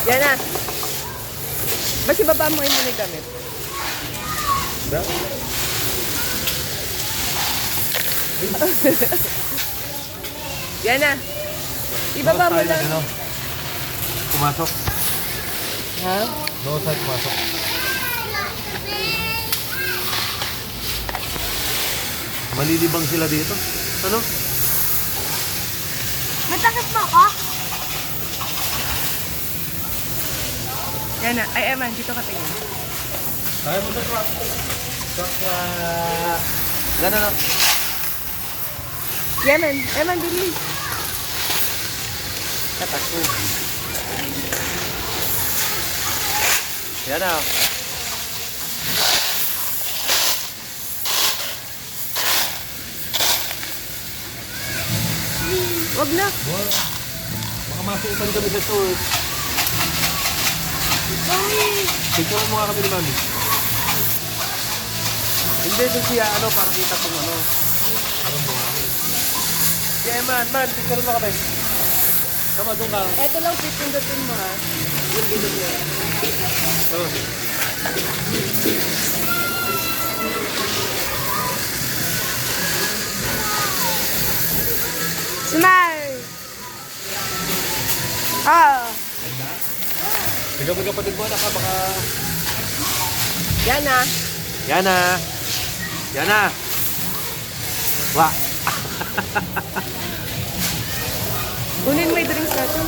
Yan na. Basta ibaba mo yung muna yung damit. Da? Yan na. Ibaba mo lang. Ano? Pumasok. Ha? No side pumasok. Malilibang sila dito. Ano? May takip mo ako? Yan na. Ay, Eman, dito ka tingin. Kaya mo sa truck. Truck Gana lang. Eman, Eman, bilis. Tatakbo. Yan na. Wag na. Wow. Baka masukan kami sa tour. Picture mo nga kami ni Mami. Hindi ito siya ano para kita kung ano. Parang buhangin. Kaya man, picture mo kami. Tama doon ka. Eto lang, pipindutin mo ha. Yung bilog niya. Tama. Smile! Ah! Bigyan mo kapatid mo anak ka baka... Yan na. Yan na. Yan na. Wa. Kunin mo yung drinks natin.